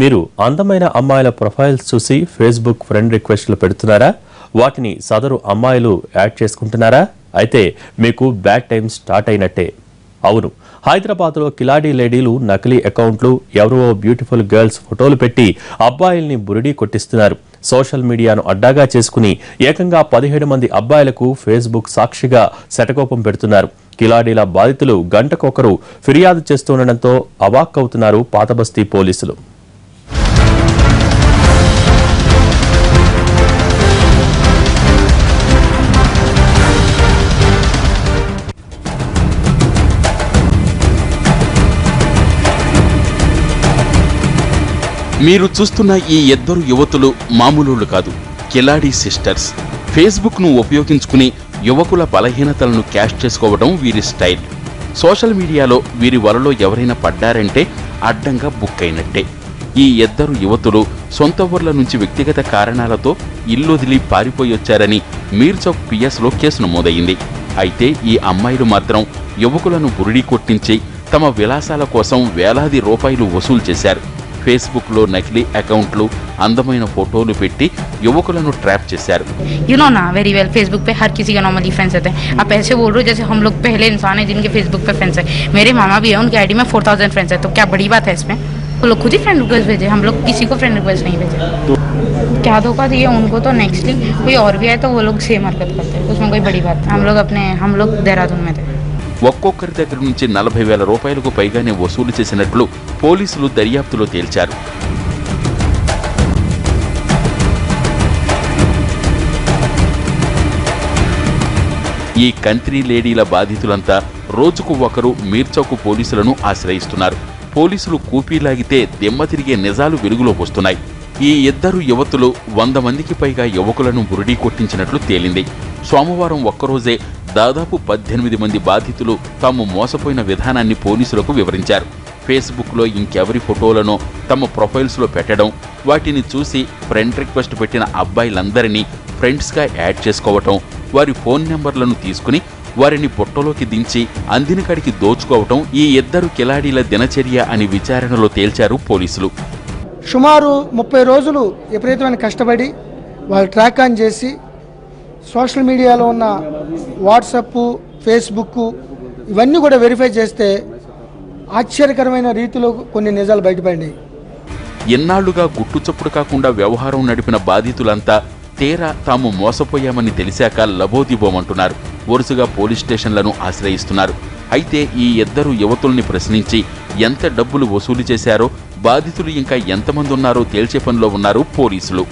మీరు అందమైన అమ్మాయిల ప్రొఫైల్స్ చూసి ఫేస్బుక్ ఫ్రెండ్ రిక్వెస్ట్లు పెడుతున్నారా? వాటిని సదరు అమ్మాయిలు యాడ్ చేసుకుంటున్నారా? అయితే మీకు బ్యాడ్ టైం స్టార్ట్ అయినట్టే. అవును, హైదరాబాద్లో కిలాడీ లేడీలు నకిలీ అకౌంట్లు, ఎవరో బ్యూటిఫుల్ గర్ల్స్ ఫోటోలు పెట్టి అబ్బాయిల్ని బురిడీ కొట్టిస్తున్నారు. సోషల్ మీడియాను అడ్డాగా చేసుకుని ఏకంగా 17 మంది అబ్బాయిలకు ఫేస్బుక్ సాక్షిగా శటకోపం పెడుతున్నారు. కిలాడీల బాధితులు గంటకొకరు ఫిర్యాదు చేస్తుండటంతో అవాక్కవుతున్నారు పాతబస్తీ పోలీసులు. మీరు చూస్తున్న ఈ ఇద్దరు యువతులు మామూలు కాదు, కిలాడీ సిస్టర్స్. ఫేస్బుక్ ను ఉపయోగించుకుని యువకుల బలహీనతలను క్యాష్ చేసుకోవడం వీరి స్టైల్. సోషల్ మీడియాలో వీరి వలలో ఎవరైనా పడ్డారంటే అడ్డంగా బుక్ అయినట్టే. ఈ ఇద్దరు యువతులు సొంత ఊర్ల నుంచి వ్యక్తిగత కారణాలతో ఇల్లొదిలి పారిపోయొచ్చారని మీర్చౌక్ పిఎస్లో కేసు నమోదయ్యింది. అయితే ఈ అమ్మాయిలు మాత్రం యువకులను బురిడీ కొట్టించి తమ విలాసాల కోసం వేలాది రూపాయలు వసూలు చేశారు. फेसबुक लो नकली अकाउंट्लू अंदమైన फोटोलू पेटी युवकुలను ट्रैप చేశారు. यू नो ना वेरी वेल फेसबुक पे हर किसी का नॉर्मली फ्रेंड्स रहते हैं. आप ऐसे बोल रहे हो जैसे हम लोग पहले इंसान हैं जिनके फेसबुक पे फ्रेंड्स है. मेरे मामा भी है, उनकी आईडी में 4000 फ्रेंड्स है. तो क्या बड़ी बात है इसमें? वो लोग खुद ही फ्रेंड रिक्वेस्ट भेजे, हम लोग किसी को फ्रेंड रिक्वेस्ट नहीं भेजे. क्या धोखा दिए उनको तो नेक्स्टली कोई और भी है तो वो लोग सेम हरकत करते हैं. उसमें कोई बड़ी बात नहीं. हम लोग देहरादून में थे. ఒక్కొక్కరి దగ్గర నుంచి 40,000 రూపాయలకు పైగానే వసూలు చేసినట్లు పోలీసులు దర్యాప్తులో తేల్చారు. ఈ కంట్రీ లేడీల బాధితులంతా రోజుకు ఒకరు మీర్చౌక్ పోలీసులను ఆశ్రయిస్తున్నారు. పోలీసులు కూపీలాగితే దిమ్మ తిరిగే నిజాలు వెలుగులోకి వస్తున్నాయి. ఈ ఇద్దరు యువతులు 100 మందికి పైగా యువకులను బురిడీ కొట్టించినట్లు తేలింది. సోమవారం ఒక్కరోజే దాదాపు 18 మంది బాధితులు తాము మోసపోయిన విధానాన్ని పోలీసులకు వివరించారు. ఫేస్బుక్లో ఇంకెవరి ఫోటోలను తమ ప్రొఫైల్స్లో పెట్టడం, వాటిని చూసి ఫ్రెండ్ రిక్వెస్ట్ పెట్టిన అబ్బాయిలందరినీ ఫ్రెండ్స్గా యాడ్ చేసుకోవటం, వారి ఫోన్ నెంబర్లను తీసుకుని వారిని పొట్టలోకి దించి అందిన కాడికి దోచుకోవటం ఈ ఇద్దరు కిలాడీల దినచర్య అని విచారణలో తేల్చారు పోలీసులు. సుమారు 30 రోజులు విపరీతమైన కష్టపడి వాళ్ళు ట్రాక్ ఆన్ చేసి సోషల్ మీడియాలో ఉన్న వాట్సాప్, ఫేస్బుక్ ఇవన్నీ కూడా వెరిఫై చేస్తే ఆశ్చర్యకరమైన రీతిలో కొన్ని నిజాలు బయటపడినాయి. ఎన్నాళ్లుగా గుట్టుచప్పుడు కాకుండా వ్యవహారం నడిపిన బాధితులంతా తీరా తాము మోసపోయామని తెలిసాక లబోదిబోమంటున్నారు. వరుసగా పోలీస్ స్టేషన్లను ఆశ్రయిస్తున్నారు. అయితే ఈ ఇద్దరు యువతుల్ని ప్రశ్నించి ఎంత డబ్బులు వసూలు చేశారో, బాధితులు ఇంకా ఎంతమంది ఉన్నారో తేల్చే పనిలో ఉన్నారు పోలీసులు.